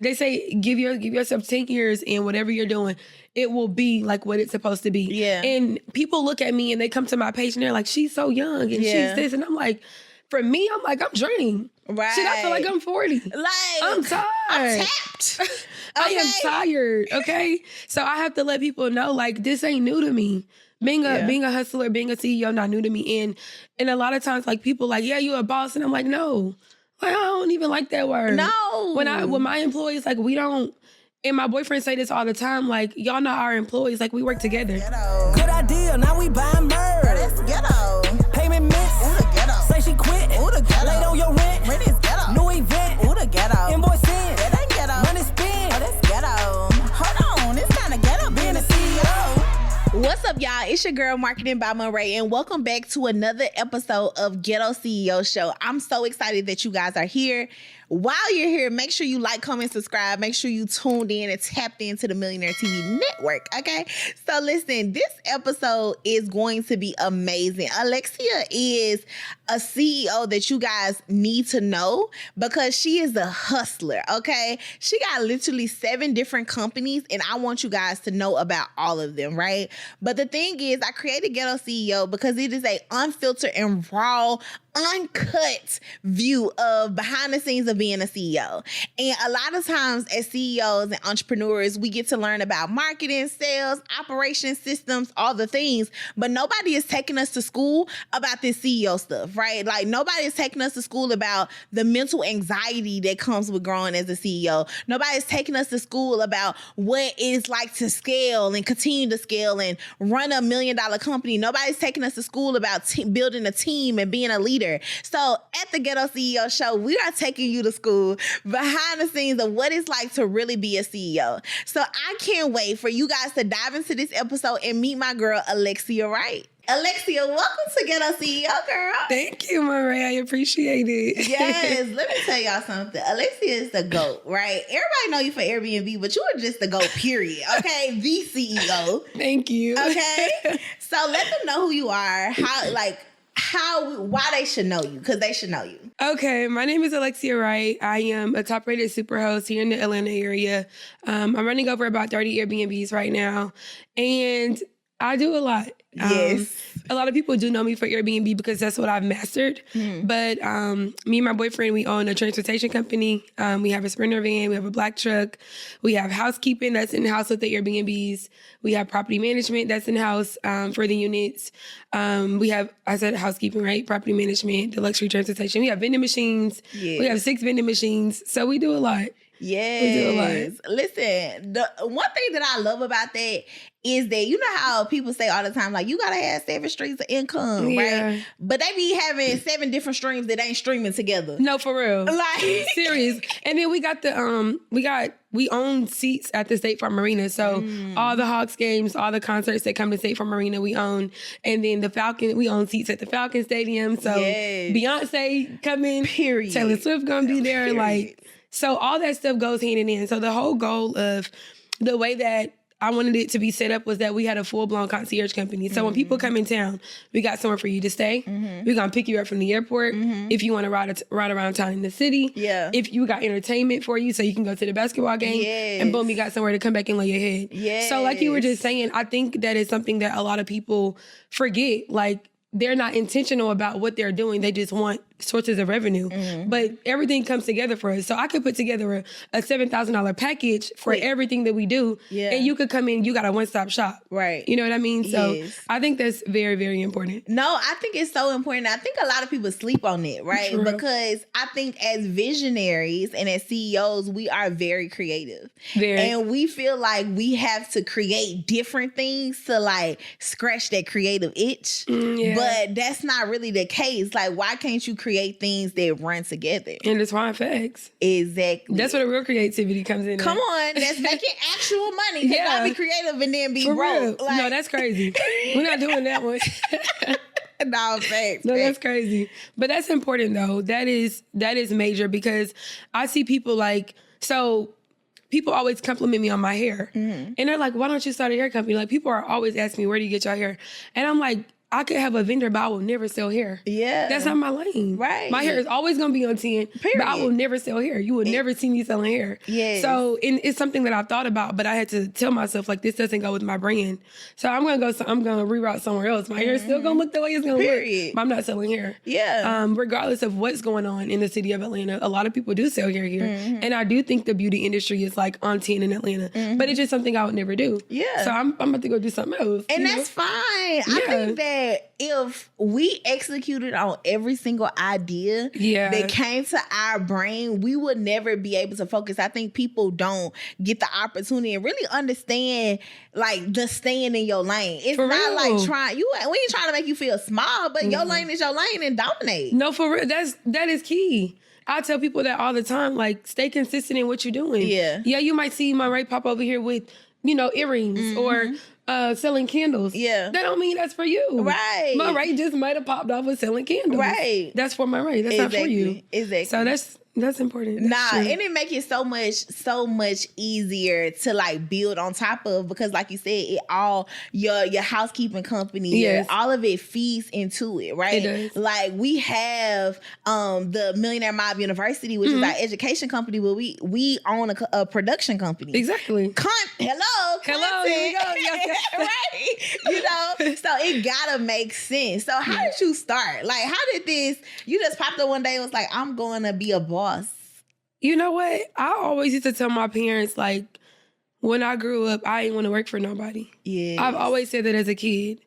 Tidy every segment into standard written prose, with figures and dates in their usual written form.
they say give yourself 10 years and whatever you're doing, it will be like what it's supposed to be. Yeah. And people look at me and they come to my page and they're like, she's so young and she's this. And I'm like, for me, I'm like, I'm dreaming. Right. Shit, I feel like I'm 40. Like, I'm tired. I'm tapped. I am tired, okay? So I have to let people know, like, this ain't new to me. Being a hustler, being a CEO, not new to me. And a lot of times, like, people like, yeah, you a boss. And I'm like, no. Like, I don't even like that word. No. When my employees, like, we don't, and my boyfriend say this all the time, like, y'all not our employees. Like, we work together. Ghetto. Good idea. Now we buying merch. That's ghetto. Payment miss. Ooh, the ghetto. Say she quit. Ooh, the ghetto. Late on your rent. Rent is ghetto. New event. Ooh, the ghetto. Invoice in. That ain't ghetto. Money spent. Oh, that's ghetto. Hold on. This kind of ghetto being a CEO. What's up, y'all? It's your girl, Marketing by Wright, and welcome back to another episode of Ghetto CEO Show. I'm so excited that you guys are here. While you're here, make sure you like, comment, subscribe. Make sure you tuned in and tapped into the Millionaire TV network, okay? So listen, this episode is going to be amazing. Alexia is a CEO that you guys need to know because she is a hustler, okay? She got literally 7 different companies, and I want you guys to know about all of them, right? But the thing is, I created Ghetto CEO because it is a unfiltered and raw, uncut view of behind the scenes of being a CEO. And a lot of times as CEOs and entrepreneurs, we get to learn about marketing, sales, operations, systems, all the things, but nobody is taking us to school about this CEO stuff, right? Like nobody is taking us to school about the mental anxiety that comes with growing as a CEO. Nobody's taking us to school about what it's like to scale and continue to scale and run $1 million company. Nobody's taking us to school about building a team and being a leader. So at the Ghetto CEO Show, we are taking you to school behind the scenes of what it's like to really be a CEO. So I can't wait for you guys to dive into this episode and meet my girl, Alexia Wright. Alexia, welcome to Ghetto CEO, girl. Thank you, Marie. I appreciate it. Yes, let me tell y'all something. Alexia is the GOAT, right? Everybody know you for Airbnb, but you are just the GOAT, period. Okay, the CEO. Thank you. Okay, so let them know who you are, why they should know you, because they should know you. Okay, my name is Alexia Wright. I am a top-rated superhost here in the Atlanta area. I'm running over about 30 Airbnbs right now, and I do a lot. Yes. A lot of people do know me for Airbnb because that's what I've mastered. But me and my boyfriend, we own a transportation company. We have a Sprinter van. We have a black truck. We have housekeeping that's in-house with the Airbnbs. We have property management that's in-house for the units. We have, I said housekeeping, right? Property management, the luxury transportation. We have vending machines. Yes. We have 6 vending machines. So we do a lot. Yes. We do a lot. Listen, the one thing that I love about that is that, you know how people say all the time, like, you gotta have 7 streams of income, right? But they be having 7 different streams that ain't streaming together. No, for real. Like, serious. And then we got we own seats at the State Farm Arena. So all the Hawks games, all the concerts that come to State Farm Arena, we own. And then the Falcon, we own seats at the Falcon Stadium. So Beyonce coming. Period. Taylor Swift gonna be there. Like, so all that stuff goes hand in hand. So the whole goal of the way that I wanted it to be set up was that we had a full-blown concierge company. So when people come in town, we got somewhere for you to stay. We're going to pick you up from the airport. If you want to ride around town in the city. If you got entertainment for you so you can go to the basketball game. And boom, you got somewhere to come back and lay your head. So like you were just saying, I think that is something that a lot of people forget. Like, they're not intentional about what they're doing. They just want sources of revenue. But everything comes together for us. So I could put together a $7,000 package for everything that we do. And you could come in, you got a one-stop shop. Right. You know what I mean? So I think that's very, very important. No, I think it's so important. I think a lot of people sleep on it, right? True. Because I think as visionaries and as CEOs, we are very creative. And we feel like we have to create different things to like scratch that creative itch. But that's not really the case. Like, why can't you create things that run together? And it's fine facts. Exactly. That's where the real creativity comes in. Come on, that's making actual money. You can't be creative and then be broke. Like, no, that's crazy. We're not doing that one. No, thanks. No, that's crazy. But that's important though. That is major because I see people like, so people always compliment me on my hair. And they're like, why don't you start a hair company? Like, people are always asking me, where do you get your hair? And I'm like, I could have a vendor, but I will never sell hair. Yeah. That's not my lane. Right. My hair is always going to be on 10, but I will never sell hair. You will never see me selling hair. Yes. So it's something that I thought about, but I had to tell myself, like, this doesn't go with my brand. So I'm going to reroute somewhere else. My hair is still going to look the way it's going to look, but I'm not selling hair. Yeah. Regardless of what's going on in the city of Atlanta, a lot of people do sell hair here. And I do think the beauty industry is like on 10 in Atlanta, but it's just something I would never do. Yeah. So I'm about to go do something else. And that's fine. I think that if we executed on every single idea that came to our brain, we would never be able to focus. I think people don't get the opportunity and really understand like the staying in your lane. It's For not real. like we ain't trying to make you feel small, but your lane is your lane and dominate. No, for real. That is key. I tell people that all the time, like, stay consistent in what you're doing. Yeah. Yeah, you might see my Wright pop over here with, earrings or selling candles. Yeah. That don't mean that's for you. Right. My Wright just might have popped off with selling candles. Right. That's for my Wright. That's not for you. Exactly. So that's important. That's true. And it make it so much easier to like build on top of, because like you said, it all your housekeeping company, all of it feeds into it, right? It does. Like we have the Millionaire Mob University, which is our education company, but we own a production company. Exactly. Hello, here we go. Yes. Right? So it gotta make sense. So how did you start? Like, how did this? You just popped up one day and was like, I'm going to be a boss. You know what? I always used to tell my parents, like, when I grew up, I didn't want to work for nobody. Yeah. I've always said that as a kid.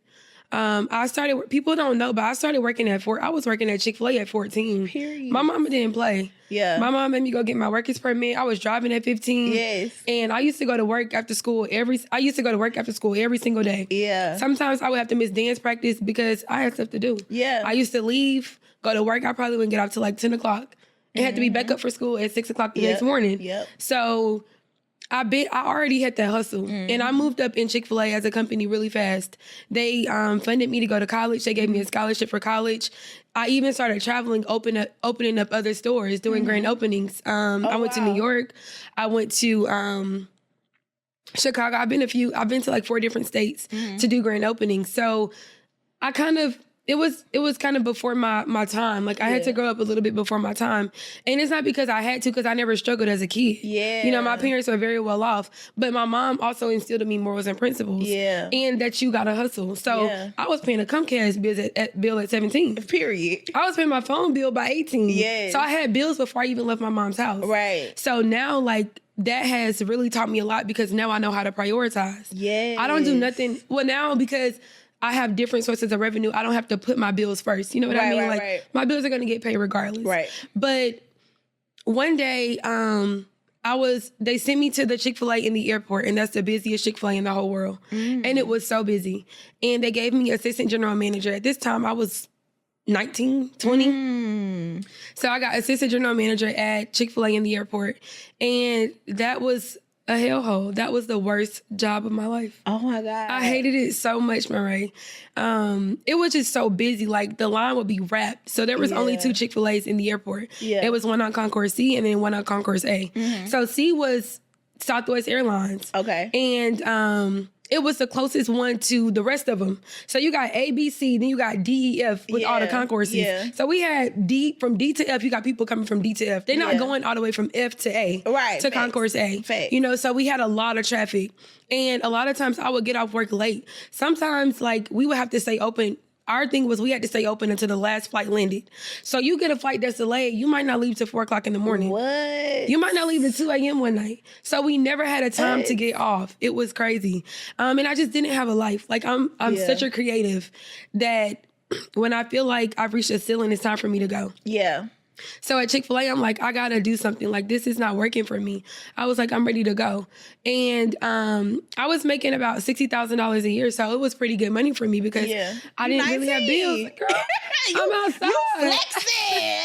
People don't know, but I started working I was working at Chick-fil-A at 14. Period. My mama didn't play. Yeah. My mom made me go get my workers permit. I was driving at 15. Yes. And I used to go to work after school every single day. Yeah. Sometimes I would have to miss dance practice because I had stuff to do. Yeah. I used to leave, go to work. I probably wouldn't get off till like 10 o'clock. And had to be back up for school at 6 o'clock the next morning. Yep. So I already had that hustle. And I moved up in Chick-fil-A as a company really fast. They funded me to go to college. They gave me a scholarship for college. I even started traveling, opening up other stores, doing grand openings. I went to New York. I went to Chicago. I've been to like 4 different states to do grand openings. So it was kind of before my time. Like I had to grow up a little bit before my time. And it's not because I had to, because I never struggled as a kid. Yeah. My parents were very well off, but my mom also instilled in me morals and principles. Yeah. And that you gotta hustle. So I was paying a Comcast bill at 17. Period. I was paying my phone bill by 18. Yes. So I had bills before I even left my mom's house. Right. So now, like, that has really taught me a lot because now I know how to prioritize. Yes. I don't do nothing. Well, now because I have different sources of revenue, I don't have to put my bills first. You know what I mean? Like my bills are gonna get paid regardless. Right. But one day, they sent me to the Chick-fil-A in the airport, and that's the busiest Chick-fil-A in the whole world. And it was so busy. And they gave me assistant general manager. At this time, I was 19, 20. So I got assistant general manager at Chick-fil-A in the airport. And that was a hellhole. That was the worst job of my life. Oh my God. I hated it so much, Murray. It was just so busy. Like the line would be wrapped. So there was only 2 Chick-fil-A's in the airport. Yeah. It was one on Concourse C and then one on Concourse A. So C was Southwest Airlines. Okay. And it was the closest one to the rest of them. So you got A, B, C, then you got D, E, F with all the concourses. Yeah. So we had from D to F, you got people coming from D to F. They're not going all the way from F to A. Right. To Concourse A. Facts. So we had a lot of traffic. And a lot of times I would get off work late. Sometimes, like, we would have to stay open. Our thing was we had to stay open until the last flight landed. So you get a flight that's delayed, you might not leave till 4 o'clock in the morning. What? You might not leave till 2 a.m. one night. So we never had a time to get off. It was crazy. And I just didn't have a life. Like I'm such a creative that when I feel like I've reached a ceiling, it's time for me to go. Yeah. So at Chick-fil-A, I'm like, I gotta do something. Like, this is not working for me. I was like, I'm ready to go. And I was making about $60,000 a year, so it was pretty good money for me because I didn't really have bills. Girl, I'm outside. You flexing.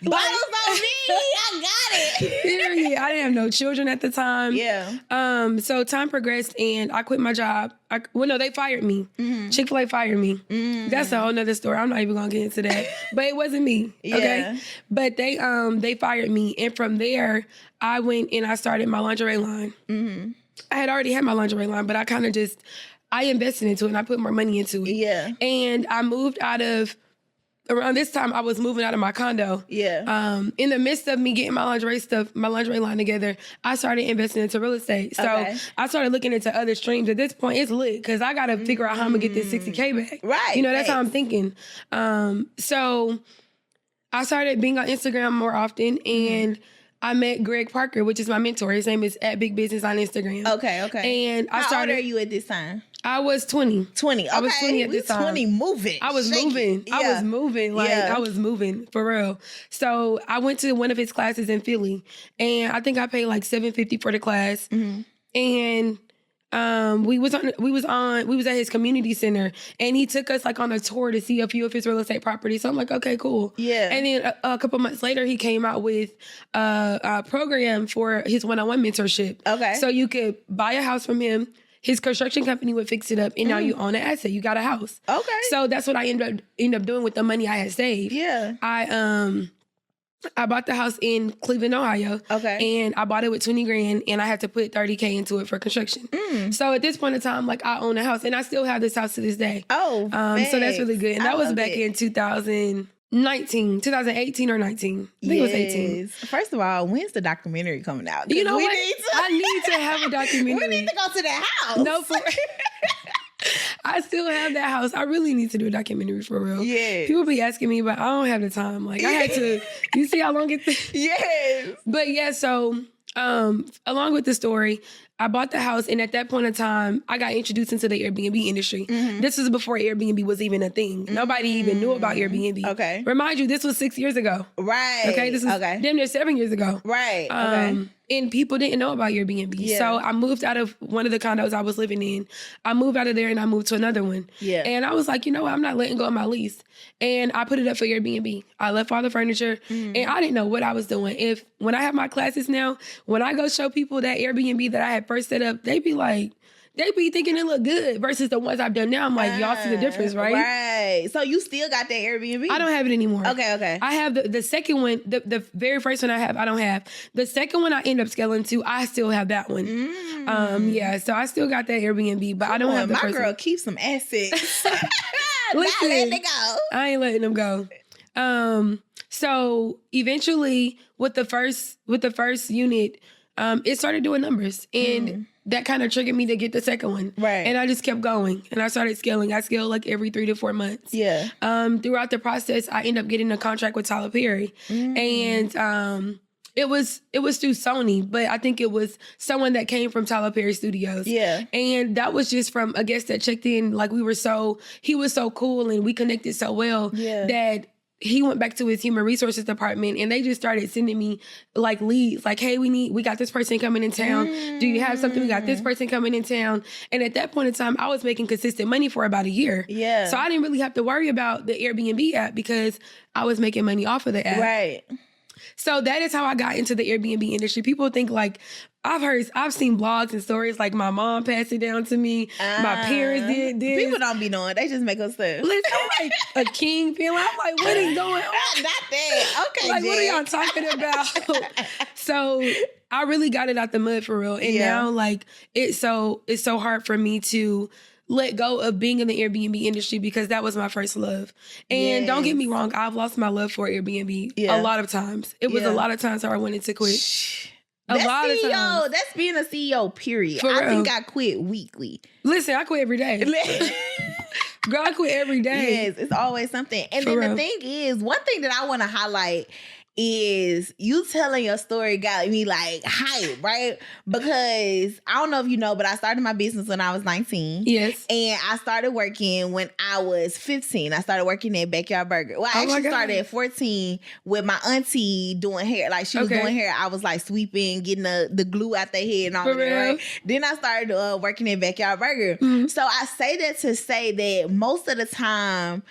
Bottles on me. I got it. Period. I didn't have no children at the time. Yeah. So time progressed, and I quit my job. They fired me. Chick-fil-A fired me. That's a whole nother story. I'm not even gonna get into that. But it wasn't me. Okay. But they fired me, and from there I went and I started my lingerie line. I had already had my lingerie line, but I kind of just I invested into it and I put more money into it. Yeah. And I moved out of, around this time, I was moving out of my condo. Yeah. In the midst of me getting my lingerie line together, I started investing into real estate. So I started looking into other streams. At this point, it's lit because I got to figure out how I'm going to get this $60K back. Right. You know, that's how I'm thinking. So I started being on Instagram more often and I met Greg Parker, which is my mentor. His name is @BigBusiness on Instagram. Okay. And I How old are you at this time? I was 20. 20. Okay. I was 20 at this time. 20 moving. I was shaking. moving. Yeah. I was moving. I was moving for real. So I went to one of his classes in Philly, and I think I paid like $750 for the class. And we was at his community center, and he took us like on a tour to see a few of his real estate properties. So I'm like, okay, cool. Yeah. And then a couple months later, he came out with a program for his one-on-one mentorship. Okay. So you could buy a house from him. His construction company would fix it up, and now you own an asset. You got a house. Okay. So that's what I ended up doing with the money I had saved. Yeah. I bought the house in Cleveland, Ohio. Okay. And I bought it with $20,000, and I had to put $30K into it for construction. So at this point in time, like, I own a house, and I still have this house to this day. Oh, so that's really good. And that was back in 2018 or 19. I think it was 18. First of all, when's the documentary coming out? You know what? I need to have a documentary. We need to go to that house. No, I still have that house. I really need to do a documentary for real. Yes. People be asking me, but I don't have the time. Like, I had to, you see how long it took? Yes. But yeah, so along with the story, I bought the house, and at that point in time, I got introduced into the Airbnb industry. This was before Airbnb was even a thing. Nobody even knew about Airbnb. Okay. Remind you, this was 6 years ago. Right. Okay, this is damn near 7 years ago. Right. Okay. And people didn't know about Airbnb. Yeah. So I moved out of one of the condos I was living in. I moved out of there and I moved to another one. Yeah. And I was like, you know what? I'm not letting go of my lease. And I put it up for Airbnb. I left all the furniture and I didn't know what I was doing. When I have my classes now, when I go show people that Airbnb that I had first set up, they be thinking it look good versus the ones I've done now. I'm like, y'all see the difference, right? Right. So you still got that Airbnb? I don't have it anymore. Okay. I have the second one, the very first one I don't have. The second one I end up scaling to, I still have that one. Yeah, so I still got that Airbnb, but I don't have the my first girl one. keeps some assets. Listen, not letting it go. I ain't letting them go. So eventually with the first unit, it started doing numbers, and that kind of triggered me to get the second one. Right. And I just kept going, and I started scaling. I scaled like every 3 to 4 months. Yeah. Throughout the process, I ended up getting a contract with Tyler Perry, and it was through Sony, but I think it was someone that came from Tyler Perry Studios. Yeah. And that was just from a guest that checked in. Like, he was so cool, and we connected so well that he went back to his human resources department, and they just started sending me like leads, like, hey, we got this person coming in town. Do you have something? We got this person coming in town. And at that point in time, I was making consistent money for about a year. Yeah. So I didn't really have to worry about the Airbnb app because I was making money off of the app. Right. So that is how I got into the Airbnb industry. People think like, I've seen blogs and stories like my mom passed it down to me. My parents did this. People don't be knowing. They just make us stuff. Listen, I'm like a king feeling. I'm like, what is going on? Not that. Okay, Like, Jen. what are y'all talking about? So I really got it out the mud for real. And now, like, it's so hard for me to let go of being in the Airbnb industry because that was my first love. And don't get me wrong, I've lost my love for Airbnb a lot of times. It was a lot of times where I wanted to quit. That's lot CEO. of times. That's being a CEO, period. For I real. think I quit weekly. Listen, I quit every day. Girl, I quit every day. Yes, it's always something. And For then real. the thing is, one thing that I want to highlight is you telling your story got me like hype, right? Because I don't know if you know, but I started my business when I was 19. Yes. And I started working when I was 15. I started working at Backyard Burger. Well, I actually started at 14 with my auntie doing hair. Like, she was doing hair. I was like sweeping, getting the glue out their head and all For of that, real? right? Then I started working at Backyard Burger. So I say that to say that most of the time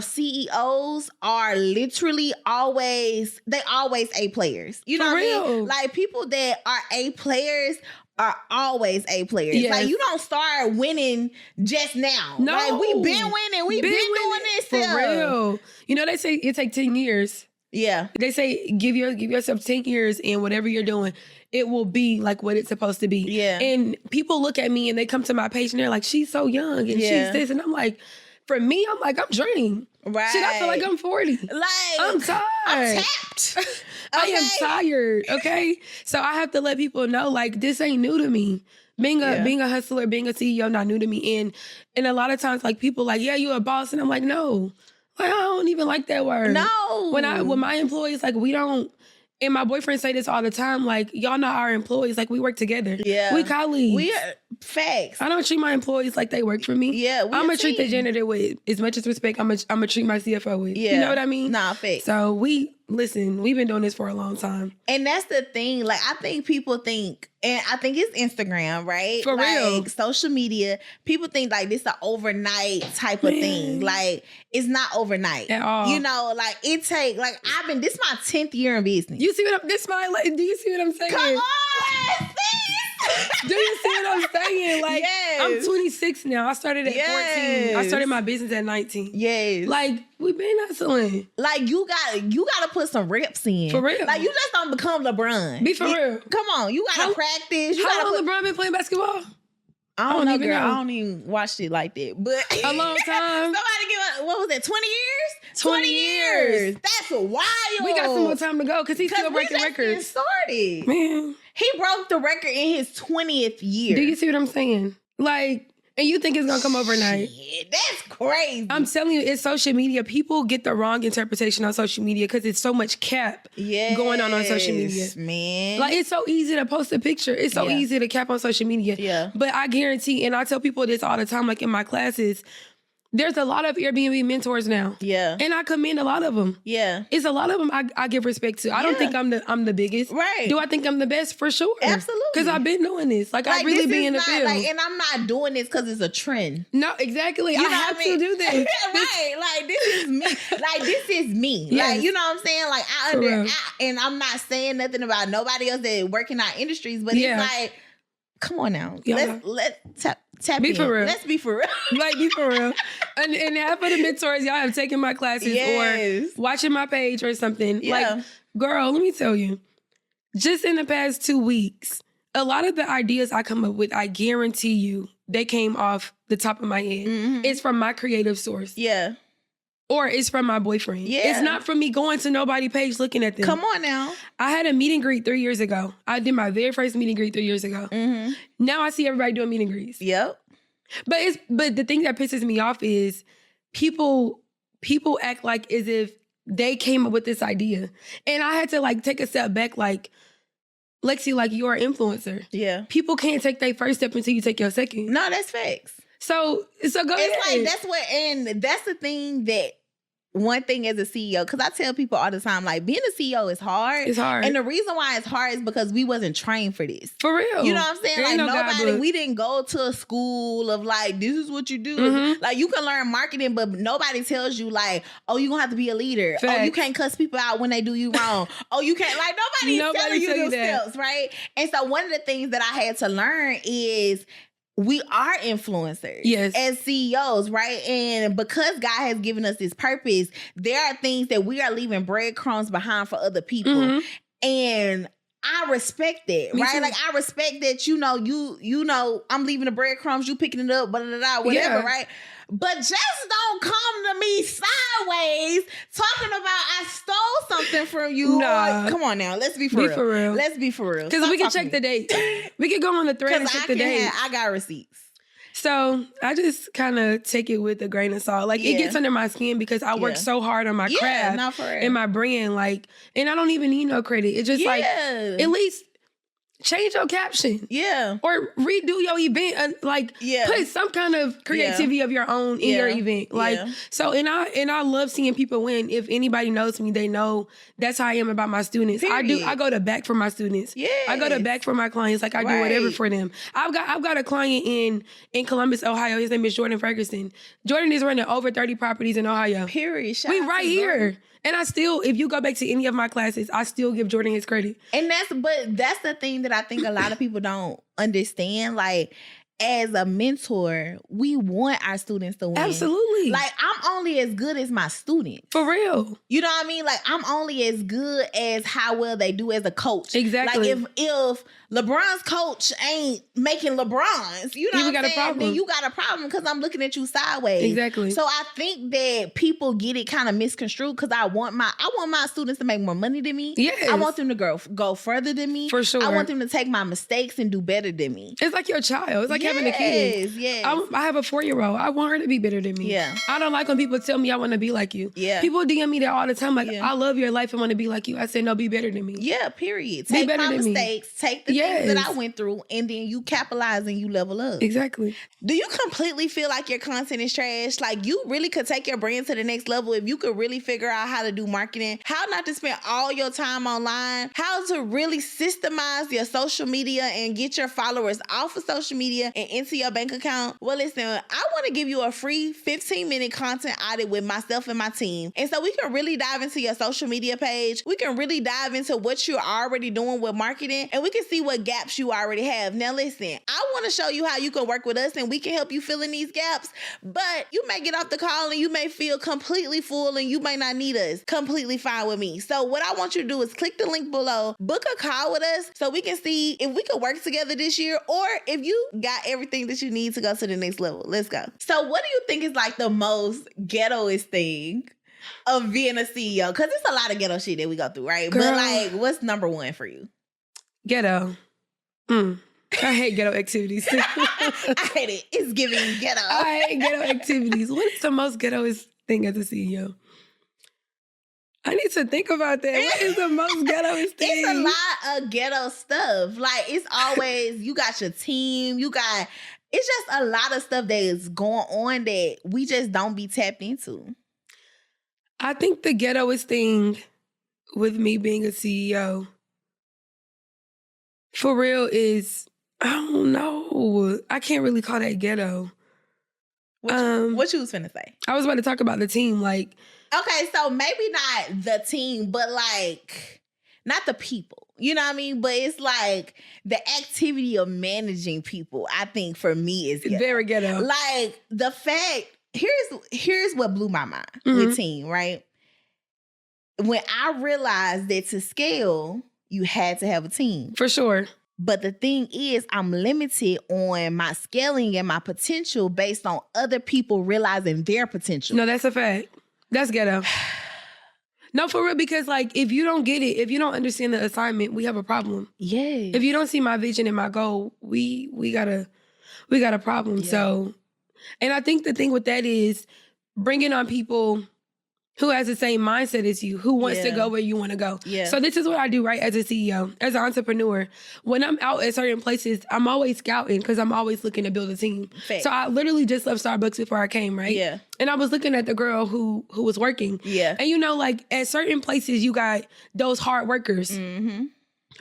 CEOs are literally always A players. You know For what I mean? real. Like, people that are A players are always A players. Yes. Like, you don't start winning just now. No. Like, we been winning. We been doing this For stuff. real. You know, they say it take 10 years. Yeah. They say give yourself 10 years and whatever you're doing, it will be like what it's supposed to be. Yeah. And people look at me and they come to my page and they're like, she's so young and she's this. And I'm like, for me, I'm like, I'm drained. Right. Shit, I feel like I'm 40. Like, I'm tired. I'm tapped. I am tired, okay? So I have to let people know, like, this ain't new to me. Being a hustler, being a CEO, not new to me. And a lot of times, like, people like, yeah, you a boss. And I'm like, no. Like, I don't even like that word. No. When my employees, like, we don't, and my boyfriend say this all the time, like, y'all not our employees. Like, we work together. Yeah. We colleagues. We are facts. I don't treat my employees like they work for me. Yeah. I'm going to treat the janitor with as much as respect I'm going to treat my CFO with. Yeah. You know what I mean? Nah, facts. So we've been doing this for a long time. And that's the thing. Like, I think people think, and I think it's Instagram, right? For real. Like, social media. People think, like, this is an overnight type of thing. Like, it's not overnight. At all. You know, like, it take, like, this is my 10th year in business. You see what I'm, do you see what I'm saying? Come on, sis! Do you see what I'm saying? Like, yes. I'm 26 now. I started at 14. I started my business at 19. Yes. Like, we been hustling. Like, you gotta put some reps in. For real. Like, you just don't become LeBron. Be for real. Come on, you gotta practice. How long LeBron been playing basketball? I don't know, girl. I don't even watch it like that. But a long time. Somebody what was that, 20 years? 20 years. That's wild. We got some more time to go because he's still breaking records. Started. Man. He broke the record in his 20th year. Do you see what I'm saying? Like, and you think it's gonna come overnight? Yeah, that's crazy. I'm telling you, it's social media. People get the wrong interpretation on social media because it's so much cap going on social media. Man. Like, it's so easy to post a picture. It's so easy to cap on social media. Yeah. But I guarantee, and I tell people this all the time, like in my classes, there's a lot of Airbnb mentors now. Yeah. And I commend a lot of them. Yeah. It's a lot of them I give respect to. I don't think I'm the biggest. Right. Do I think I'm the best? For sure. Absolutely. Because I've been doing this. Like I really be in the field. Like, and I'm not doing this because it's a trend. No, exactly. I have to do this. Right. Like, this is me. Like, this is me. Yes. Like, you know what I'm saying? Like, and I'm not saying nothing about nobody else that work in our industries, but it's like, come on now. Let's tap be in. For real. Let's be for real. Like, be for real. And half of the mentors, y'all have taken my classes or watching my page or something. Yeah. Like, girl, let me tell you, just in the past 2 weeks, a lot of the ideas I come up with, I guarantee you, they came off the top of my head. Mm-hmm. It's from my creative source. Yeah. Or it's from my boyfriend. Yeah. It's not from me going to nobody's page looking at them. Come on now. I had a meet and greet 3 years ago. I did my very first meet and greet 3 years ago. Mm-hmm. Now I see everybody doing meet and greets. Yep. But the thing that pisses me off is people act like as if they came up with this idea. And I had to like take a step back like, Lexi, like you're an influencer. Yeah. People can't take their first step until you take your second. No, that's facts. So go ahead. It's like, and that's the thing that one thing as a CEO, because I tell people all the time, like being a CEO is hard. It's hard. And the reason why it's hard is because we wasn't trained for this. For real. You know what I'm saying? Like we didn't go to a school of like, this is what you do. Mm-hmm. Like you can learn marketing, but nobody tells you like, oh, you're gonna have to be a leader. Facts. Oh, you can't cuss people out when they do you wrong. Oh, you can't, like nobody's telling you those steps, right? And so one of the things that I had to learn is we are influencers as CEOs, right? And because God has given us this purpose, there are things that we are leaving breadcrumbs behind for other people. Mm-hmm. And I respect that, right? Too. Like I respect that, you know, I'm leaving the breadcrumbs, you picking it up, whatever, right? But just don't come to me sideways talking about I stole something from you. Nah. Come on now, let's be for real. Let's be for real. Because we can check the date. We can go on the thread and check the date. I got receipts. So I just kind of take it with a grain of salt. Like it gets under my skin because I work so hard on my craft and my brand. Like, and I don't even need no credit. It's just like, at least change your caption. Yeah. Or redo your event. Put some kind of creativity of your own in your event. Like, so, and I love seeing people win. If anybody knows me, they know that's how I am about my students. Period. I go to back for my students. Yeah. I go to back for my clients. Like I do whatever for them. I've got a client in Columbus, Ohio. His name is Jordan Ferguson. Jordan is running over 30 properties in Ohio. Period. We right here. And I still, if you go back to any of my classes, I still give Jordan his credit. And that's the thing that I think a lot of people don't understand. Like, as a mentor, we want our students to win. Absolutely. Like, I'm only as good as my students. For real. You know what I mean? Like, I'm only as good as how well they do as a coach. Exactly. Like, if LeBron's coach ain't making LeBron's, you know what I'm saying? Then you got a problem because I'm looking at you sideways. Exactly. So I think that people get it kind of misconstrued because I want my students to make more money than me. Yes. I want them to go further than me. For sure. I want them to take my mistakes and do better than me. It's like your child. It's like having a kid. Yes. I have a 4-year-old. I want her to be better than me. Yeah. I don't like when people tell me I want to be like you. Yeah. People DM me that all the time. Like, Yeah. I love your life and want to be like you. I said, no, be better than me. Yeah, period. Be Take better my than me. mistakes, take the things that I went through, and then you capitalize and you level up. Exactly. Do you completely feel like your content is trash? Like, you really could take your brand to the next level if you could really figure out how to do marketing, how not to spend all your time online, how to really systemize your social media and get your followers off of social media and into your bank account? Well, listen, I want to give you a free 15-minute content audit with myself and my team. And so we can really dive into your social media page. We can really dive into what you're already doing with marketing, and we can see what gaps you already have. Now, listen, I want to show you how you can work with us and we can help you fill in these gaps, but you may get off the call and you may feel completely full and you may not need us. Completely fine with me. So what I want you to do is click the link below, book a call with us so we can see if we can work together this year or if you got everything that you need to go to the next level. Let's go. So what do you think is like the most ghettoest thing of being a CEO? Because it's a lot of ghetto shit that we go through, right? Girl. But like, what's number one for you? Ghetto. I hate ghetto activities. I hate it. It's giving ghetto. I hate ghetto activities. What is the most ghettoest thing as a CEO? I need to think about that. What is the most ghettoest thing? It's a lot of ghetto stuff. Like, it's always, you got your team, it's just a lot of stuff that is going on that we just don't be tapped into. I think the ghettoest thing with me being a CEO, for real, is, I don't know. I can't really call that ghetto. What you was finna say? I was about to talk about the team. Like, okay, so maybe not the team, but like, not the people. You know what I mean? But it's like the activity of managing people, I think for me is ghetto. Very ghetto. Like, the fact, here's what blew my mind with team, right? When I realized that to scale, you had to have a team. For sure. But the thing is, I'm limited on my scaling and my potential based on other people realizing their potential. No, that's a fact. That's ghetto. No, for real, because like, if you don't get it, if you don't understand the assignment, we have a problem. Yeah. If you don't see my vision and my goal, we got a problem. Yeah. So, and I think the thing with that is bringing on people who has the same mindset as you, who wants to go where you want to go. Yeah. So this is what I do, right, as a CEO, as an entrepreneur. When I'm out at certain places, I'm always scouting because I'm always looking to build a team. Fact. So I literally just left Starbucks before I came, right? Yeah. And I was looking at the girl who was working. Yeah. And you know, like, at certain places, you got those hard workers. Mm-hmm.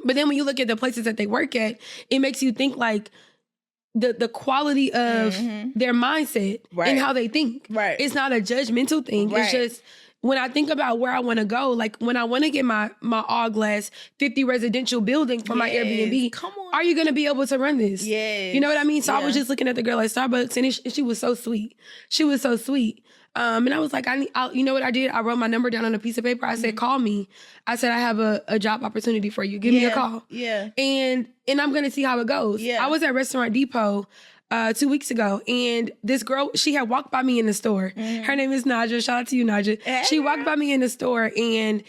But then when you look at the places that they work at, it makes you think like, the quality of their mindset and how they think. Right. It's not a judgmental thing. Right. It's just when I think about where I want to go, like when I want to get my all glass 50 residential building for my Airbnb, come on, are you going to be able to run this? Yes. You know what I mean? So I was just looking at the girl at Starbucks and she was so sweet. She was so sweet. And I was like, you know what I did? I wrote my number down on a piece of paper. I said, call me. I said, I have a job opportunity for you. Give me a call. Yeah. And I'm going to see how it goes. Yeah. I was at Restaurant Depot 2 weeks ago, and this girl, she had walked by me in the store. Her name is Naja. Shout out to you, Naja. Hey. She walked by me in the store, and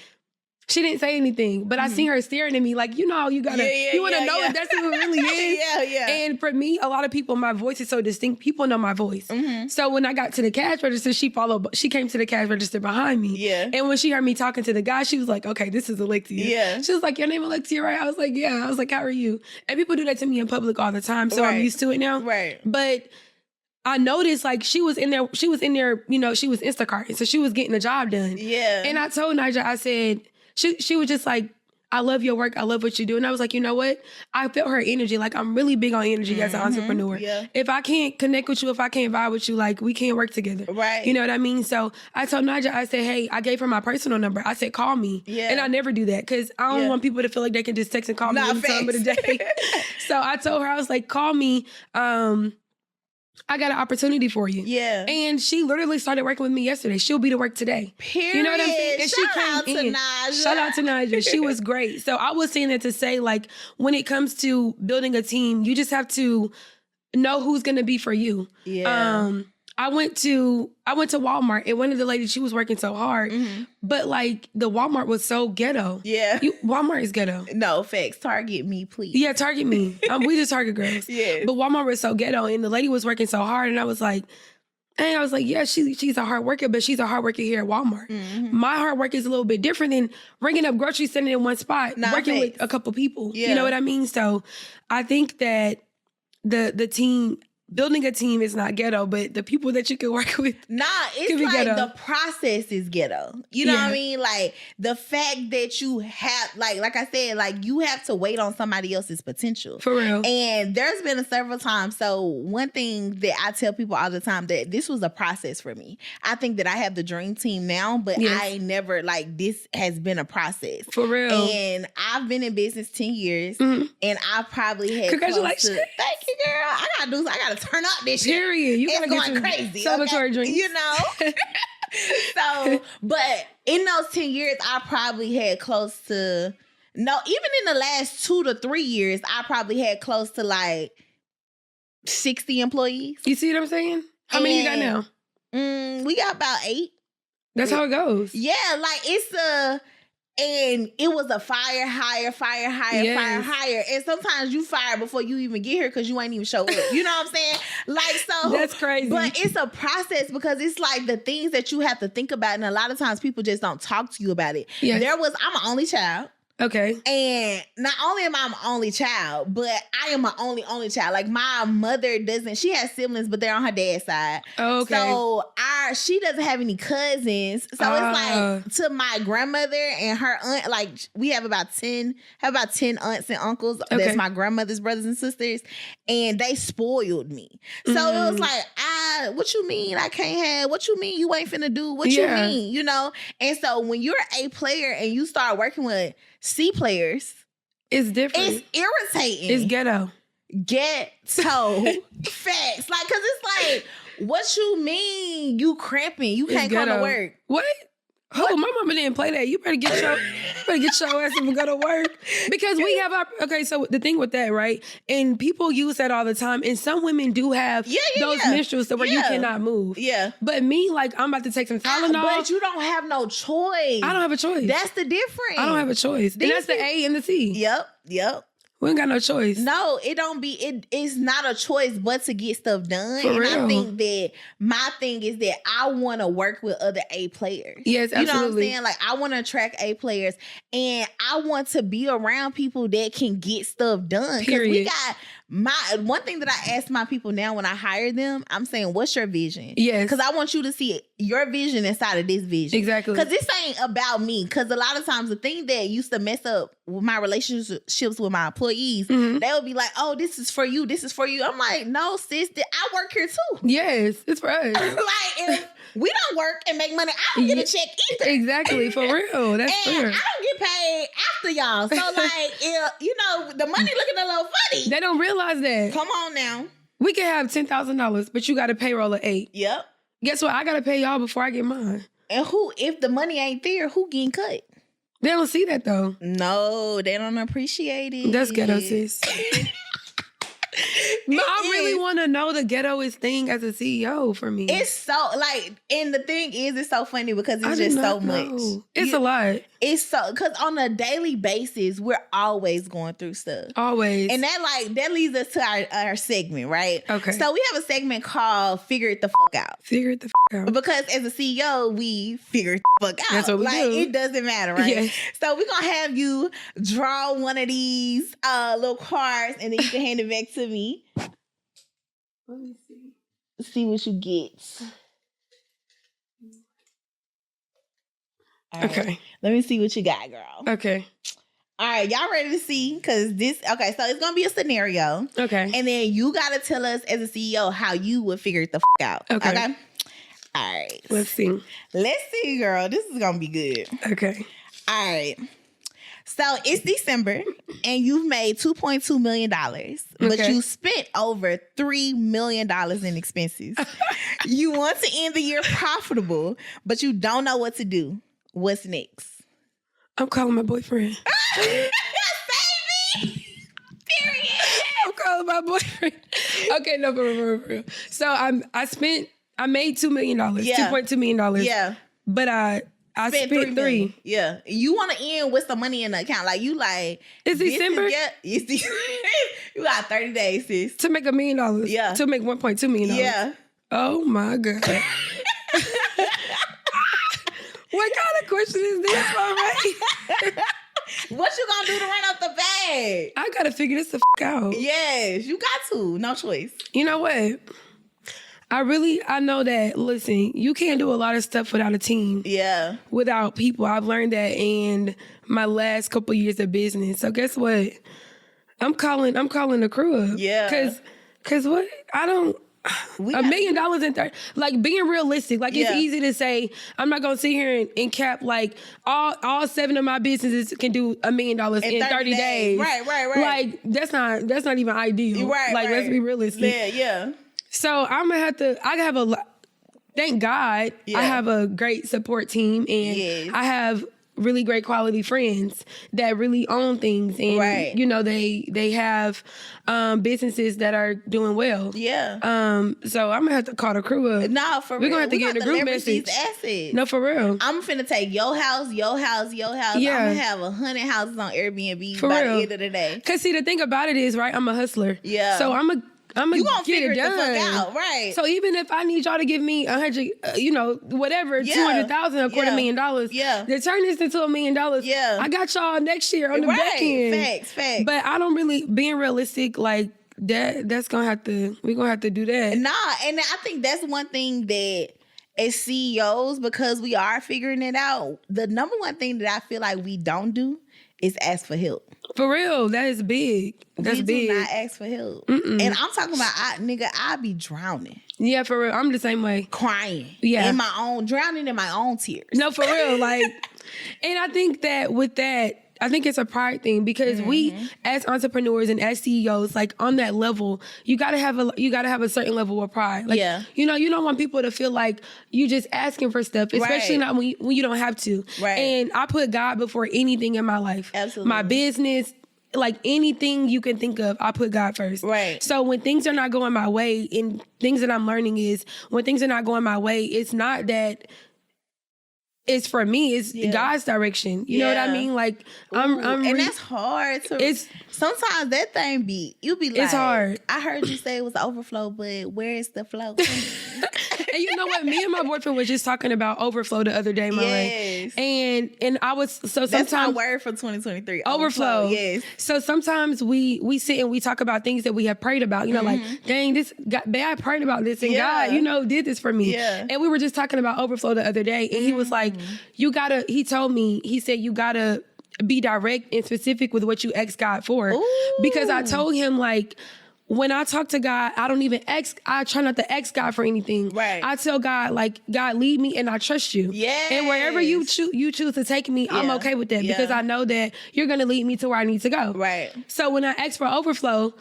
she didn't say anything, but I seen her staring at me like, you know, you want to know if that's who it really is. Yeah. And for me, a lot of people, my voice is so distinct. People know my voice. So when I got to the cash register, she came to the cash register behind me. Yeah. And when she heard me talking to the guy, she was like, okay, this is Alexia. Yeah. She was like, your name Alexia, right? I was like, yeah. I was like, how are you? And people do that to me in public all the time. So I'm used to it now. Right. But I noticed like she was in there, you know, she was Instacarting. So she was getting the job done. Yeah. And I told Naja, I said, she was just like, I love your work. I love what you do. And I was like, you know what? I felt her energy. Like, I'm really big on energy as an entrepreneur. Yeah. If I can't connect with you, if I can't vibe with you, like, we can't work together. Right. You know what I mean? So I told Naja, I said, hey, I gave her my personal number. I said, call me. Yeah. And I never do that because I don't want people to feel like they can just text and call me any time of the day. So I told her, I was like, call me. I got an opportunity for you. Yeah. And she literally started working with me yesterday. She'll be to work today. Period. You know what I'm saying? And Shout out to Naja. Shout out to Naja. She was great. So I was saying that to say, like, when it comes to building a team, you just have to know who's going to be for you. Yeah. I went to Walmart and one of the ladies, she was working so hard, but like the Walmart was so ghetto. Yeah. Walmart is ghetto. No, facts. Target me, please. Yeah, target me. We just target girls. Yeah. But Walmart was so ghetto and the lady was working so hard and I was like, yeah, she's a hard worker, but she's a hard worker here at Walmart. My hard work is a little bit different than ringing up groceries, sitting in one spot, working with a couple people. Yeah. You know what I mean? So I think that the team, building a team is not ghetto, but the people that you can work with. Nah, it's like ghetto. the process is ghetto. You know what I mean? Like the fact that you have, like I said, like you have to wait on somebody else's potential. For real. And there's been several times. So one thing that I tell people all the time that this was a process for me. I think that I have the dream team now, but I never, like, this has been a process. For real. And I've been in business 10 years and I probably had Congratulations. Thank you, girl. I gotta turn up this year. Period. You It's gotta going crazy. Celebratory drinks. You know? So, but in those 10 years, I probably had close to, even in the last 2 to 3 years, I probably had close to like 60 employees. You see what I'm saying? How many you got now? We got about 8. That's how it goes. Yeah, like and it was a hire. And sometimes you fire before you even get here because you ain't even show up. You know what I'm saying? Like, so. That's crazy. But it's a process because it's like the things that you have to think about. And a lot of times people just don't talk to you about it. Yes. I'm an only child. Okay. And not only am I my only child, but I am my only child. Like my mother she has siblings, but they're on her dad's side. Okay. So she doesn't have any cousins. So it's like to my grandmother and her aunt, like we have about 10 aunts and uncles. Okay. That's my grandmother's brothers and sisters. And they spoiled me. So it was like, what you mean I can't have? What you mean you ain't finna do? What you mean? You know? And so when you're A player and you start working with C players, it's different. It's irritating. It's ghetto. Facts. Like, cause it's like, what you mean you cramping? You can't come to work. What? Oh, my mama didn't play that. You better get your ass up and go to work. Because we have so the thing with that, right? And people use that all the time. And some women do have those menstruals where you cannot move. Yeah. But me, like, I'm about to take some Tylenol. But you don't have no choice. I don't have a choice. That's the difference. I don't have a choice. And that's the A and the C. Yep. We ain't got no choice. No, it's not a choice but to get stuff done. For real. I think that my thing is that I want to work with other A players. Yes, absolutely. You know what I'm saying? Like, I want to attract A players and I want to be around people that can get stuff done. Period. We got one thing that I ask my people now when I hire them, I'm saying, what's your vision? Yes. Because I want you to see your vision inside of this vision. Exactly. Because this ain't about me. Because a lot of times the thing that used to mess up with my relationships with my employees, they'll be like, oh, this is for you. This is for you. I'm like, no, sis, I work here too. Yes, it's for us. Like, if we don't work and make money, I don't get a check either. Exactly, for real. That's and fair. I don't get paid after y'all. So, like, if, the money looking a little funny. They don't realize that. Come on now. We can have $10,000, but you got a payroll of 8. Yep. Guess what? I got to pay y'all before I get mine. And if the money ain't there, who getting cut? They don't see that, though. No, they don't appreciate it. That's ghetto, sis. No, I really want to know the ghettoest thing as a CEO for me. It's so, like, and the thing is, it's so funny because it's just so much. It's a lot. It's so, because on a daily basis, we're always going through stuff. Always. And that leads us to our segment, right? Okay. So we have a segment called Figure It the Fuck Out. Figure it the fuck out. Because as a CEO, we figure it the fuck out. That's what we do. It doesn't matter, right? Yes. So we're going to have you draw one of these little cards and then you can hand it back to me. Let me see. See what you get. All right. Okay. Let me see what you got, girl. Okay. All right, y'all ready to see? Because this, okay, so it's going to be a scenario. Okay. And then you got to tell us as a CEO how you would figure it the out. Okay. All right. Let's see. Let's see, girl. This is going to be good. Okay. All right. So it's December and you've made $2.2 million, but you spent over $3 million in expenses. You want to end the year profitable, but you don't know what to do. What's next? I'm calling my boyfriend. Save me! Period. I'm calling my boyfriend. Okay, no, for real. So I made $2 million, $2.2 million. Yeah. But I spent $3 million. Yeah. You want to end with some money in the account. Like, you like... It's December? You got 30 days, sis. To make $1 million. Yeah. To make $1.2 million. Yeah. Oh, my God. What kind of question is this, Ray? What you gonna do to run up the bag? I gotta figure this the out. Yes, you got to. No choice. You know what? I know that, listen, you can't do a lot of stuff without a team. Yeah. Without people. I've learned that in my last couple years of business. So guess what? I'm calling the crew up. Yeah. Cause what? $1 million in 30, like being realistic. Like it's easy to say, I'm not gonna sit here and cap like all 7 of my businesses can do $1 million in 30 days. Right. Like that's not even ideal. Right. Like let's be realistic. Yeah. So I'm gonna thank God I have a great support team and I have really great quality friends that really own things and you know they have businesses that are doing well. Yeah. So I'm gonna have to call the crew up. No, for real. We're gonna have to get in the group message. These assets. No, for real. I'm finna take your house. Yeah. I'm gonna have 100 houses on Airbnb by the end of the day. Cause see, the thing about it is, right, I'm a hustler. Yeah. So I'm gonna get it done. The fuck out, right? So even if I need y'all to give me 100, whatever, 200,000, $250,000, to turn this into $1 million, I got y'all next year on the back end. Facts. But I don't really, being realistic, like we're gonna have to do that. Nah, and I think that's one thing that as CEOs, because we are figuring it out, the number one thing that I feel like we don't do is ask for help. For real, that is big. That's big. We do not ask for help. And I'm talking about, I be drowning. Yeah, for real. I'm the same way. Crying. Yeah. Drowning in my own tears. No, for real. Like, and I think that with that, I think it's a pride thing because we, as entrepreneurs and as CEOs, like on that level, you gotta have a certain level of pride. Like, you don't want people to feel like you just asking for stuff, especially not when you don't have to. Right. And I put God before anything in my life. Absolutely. My business, like anything you can think of, I put God first. Right. So when things are not going my way, and things that I'm learning is when things are not going my way, it's not that. It's for me. It's God's direction. You know what I mean? Like and that's hard. Sometimes that thing you be like, it's hard. I heard you say it was overflow, but where is the flow? And you know what? Me and my boyfriend was just talking about overflow the other day, and I was sometimes that's my word for 2023. Overflow. Yes. So sometimes we sit and we talk about things that we have prayed about. You know, like dang, I prayed about this, and God, did this for me. Yeah. And we were just talking about overflow the other day, and he was like, he told me, he said, you gotta be direct and specific with what you ask God for. Ooh. Because I told him, like, when I talk to God, I try not to ask God for anything. Right. I tell God, like, God, lead me and I trust you. Yes. And wherever you choose to take me, I'm okay with that because I know that you're going to lead me to where I need to go. Right. So when I ask for overflow,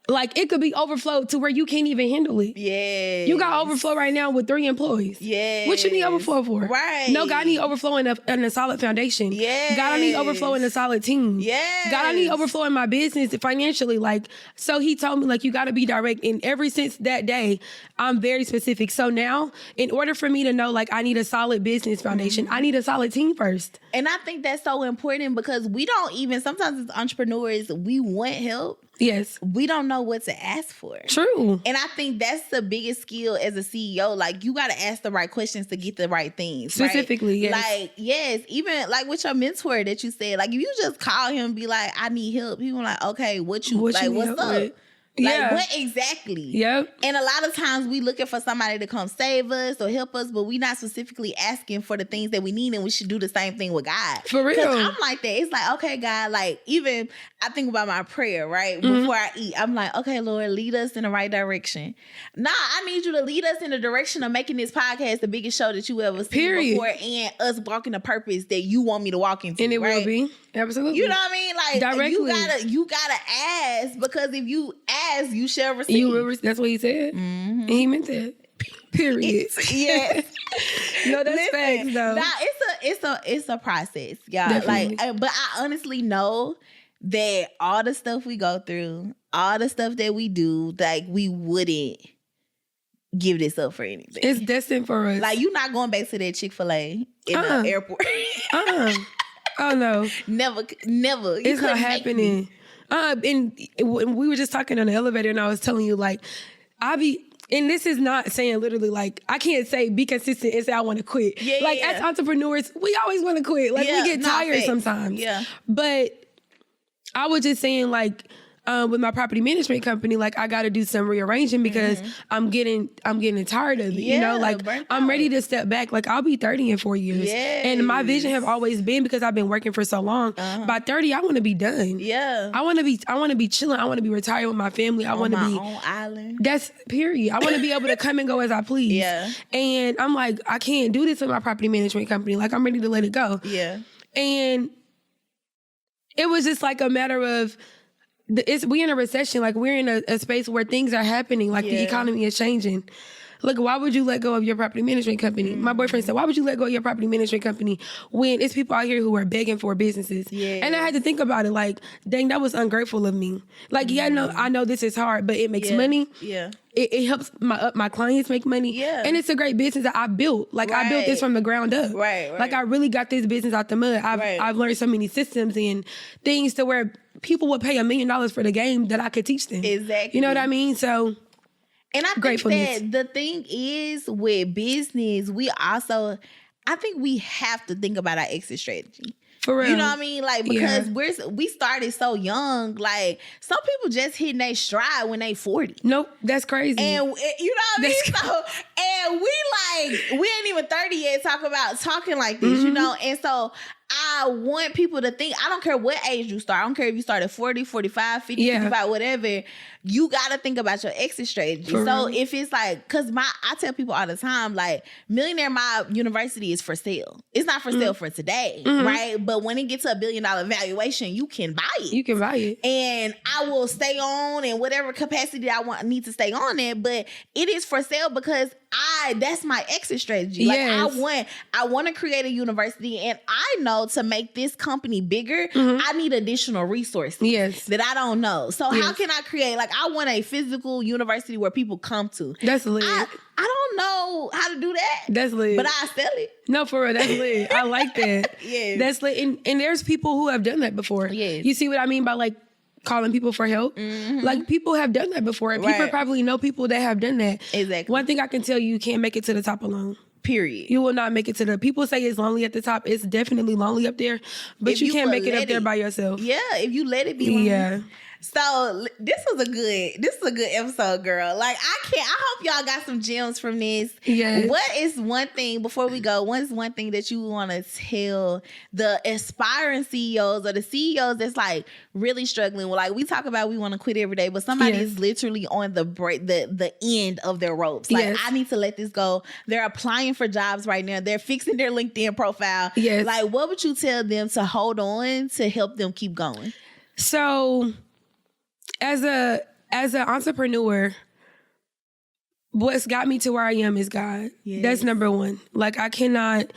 like, it could be overflow to where you can't even handle it. Yeah. You got overflow right now with 3 employees. Yeah. What you need overflow for? Right. No, God, I need overflow in a solid foundation. Yeah. God, I need overflow in a solid team. Yeah. God, I need overflow in my business financially. Like, so he told me, like, you got to be direct. And ever since that day, I'm very specific. So now, in order for me to know, like, I need a solid business foundation, I need a solid team first. And I think that's so important because we don't even, sometimes as entrepreneurs, we want help. Yes. We don't know what to ask for. True. And I think that's the biggest skill as a CEO. Like, you got to ask the right questions to get the right things. Specifically, right? yes. Like, yes, even like with your mentor that you said, like, if you just call him and be like, I need help, people like, okay, what's up? With? Like, what exactly? Yep. And a lot of times we looking for somebody to come save us or help us, but we not specifically asking for the things that we need, and we should do the same thing with God. For real. 'Cause I'm like that. It's like, okay, God, like, even I think about my prayer, right? Before I eat, I'm like, okay, Lord, lead us in the right direction. Nah, I need you to lead us in the direction of making this podcast the biggest show that you ever seen before, and us walking the purpose that you want me to walk into. And it right? will be. Absolutely. You know what I mean? Like, directly. you gotta ask, because if you ask, you shall receive. You will. That's what he said. And he meant that. Period. Yes. No, that's facts though. Nah, it's a process, y'all. Definitely. Like, but I honestly know that all the stuff we go through, all the stuff that we do, like, we wouldn't give this up for anything. It's destined for us. Like, you're not going back to that Chick-fil-A in the airport. Oh no. Never. It's not happening. And we were just talking on the elevator, and I was telling you, like, and this is not saying literally, like, I can't say be consistent and say I want to quit. As entrepreneurs, we always want to quit. Like, we get tired sometimes. Yeah. But I was just saying, like, with my property management company, like, I got to do some rearranging because I'm getting tired of it. You know, like, I'm ready to step back. Like, I'll be 30 in 4 years. Yes. And my vision have always been, because I've been working for so long, by 30, I want to be done. Yeah. I want to be chilling. I want to be retired with my family. I want to be on my own island. That's period. I want to be able to come and go as I please. Yeah. And I'm like, I can't do this with my property management company. Like, I'm ready to let it go. Yeah. And it was just like a matter of, we're in a recession. Like, we're in a space where things are happening. Like, the economy is changing. Look, why would you let go of your property management company? My boyfriend said, why would you let go of your property management company when it's people out here who are begging for businesses? Yeah. And I had to think about it. Like, dang, that was ungrateful of me. Like, I know this is hard, but it makes money. Yeah. It helps my clients make money. Yeah. And it's a great business that I built. Like, I built this from the ground up. Right. Like, I really got this business out the mud. I've learned so many systems and things to where people would pay $1 million for the game that I could teach them. Exactly. You know what I mean? So, and I think that the thing is with business, I think we have to think about our exit strategy. For real. You know what I mean? Like, because we started so young. Like, some people just hitting their stride when they 40. Nope, that's crazy. And you know what I mean? So, and we ain't even 30 yet talking like this, you know? And so I want people to think, I don't care what age you start. I don't care if you start at 40, 45, 50, 55, whatever. You got to think about your exit strategy. So if it's like, because I tell people all the time, like, Millionaire Mob University is for sale. It's not for sale for today, right? But when it gets to $1 billion valuation, you can buy it. You can buy it. And I will stay on in whatever capacity I need to stay on it. But it is for sale because that's my exit strategy. Like, I want to create a university, and I know to make this company bigger, I need additional resources that I don't know. So how can I create, like, I want a physical university where people come to. That's lit. I don't know how to do that. That's lit. But I sell it. No, for real, that's lit. I like that. Yes. That's lit. And there's people who have done that before. Yes. You see what I mean by, like, calling people for help? Like, people have done that before. And people probably know people that have done that. Exactly. One thing I can tell you can't make it to the top alone. Period. You will not make it to the... People say it's lonely at the top. It's definitely lonely up there. But you can't make it up there by yourself. Yeah, if you let it be lonely. Yeah. So this was a good episode, girl. Like, I hope y'all got some gems from this. Yes. What is one thing, before we go, what is one thing that you want to tell the aspiring CEOs or the CEOs that's, like, really struggling? Well, like, we talk about we want to quit every day, but somebody is literally on the end of their ropes. Like, I need to let this go. They're applying for jobs right now. They're fixing their LinkedIn profile. Yes. Like, what would you tell them to hold on to help them keep going? So, as an entrepreneur, what's got me to where I am is God. Yes. That's number one. Like, I cannot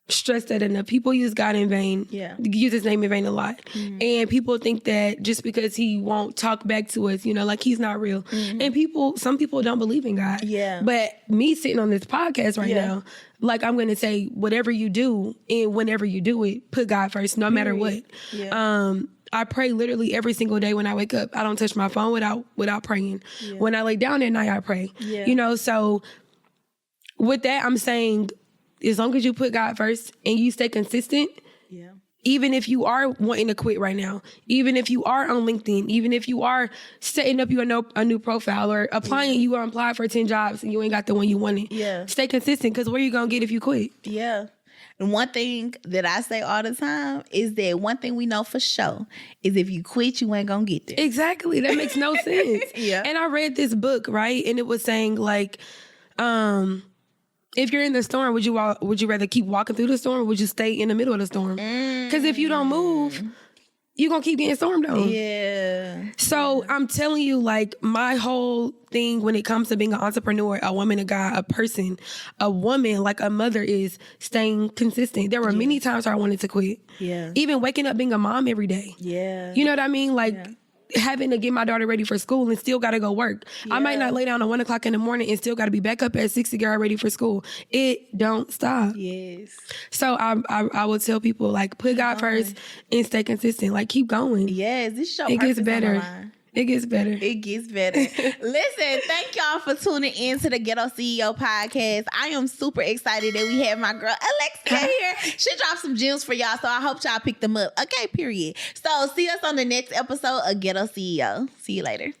stress that enough. People use God in vain. Yeah. Use his name in vain a lot. And people think that just because he won't talk back to us, you know, like, he's not real. And some people don't believe in God. Yeah. But me sitting on this podcast right now, like, I'm going to say, whatever you do and whenever you do it, put God first, no matter what. Yeah. I pray literally every single day when I wake up. I don't touch my phone without praying. Yeah. When I lay down at night, I pray. Yeah. You know, so with that, I'm saying, as long as you put God first and you stay consistent, even if you are wanting to quit right now, even if you are on LinkedIn, even if you are setting up a new profile or applying, you are applied for 10 jobs and you ain't got the one you wanted. Yeah. Stay consistent, because where you going to get if you quit? Yeah. And one thing that I say all the time is that one thing we know for sure is if you quit, you ain't going to get there. Exactly. That makes no sense. Yeah. And I read this book, right? And it was saying like, if you're in the storm, would you rather keep walking through the storm, or would you stay in the middle of the storm? Because if you don't move, you're going to keep getting stormed on. Yeah. So I'm telling you, like, my whole thing when it comes to being an entrepreneur, a woman, a guy, a person, a woman, like a mother, is staying consistent. There were many times where I wanted to quit. Yeah. Even waking up being a mom every day. Yeah. You know what I mean? Like, having to get my daughter ready for school and still got to go work. I might not lay down at 1 o'clock in the morning and still got to be back up at 6 to get her ready for school. It don't stop. Yes. So I will tell people, like, put God first and stay consistent. Like, keep going. Yes. This show It gets purpose better. on the line. It gets better. It gets better. Listen, thank y'all for tuning in to the Ghetto CEO Podcast. I am super excited that we have my girl Alexia here. She dropped some gems for y'all, so I hope y'all pick them up. Okay, period. So see us on the next episode of Ghetto CEO. See you later.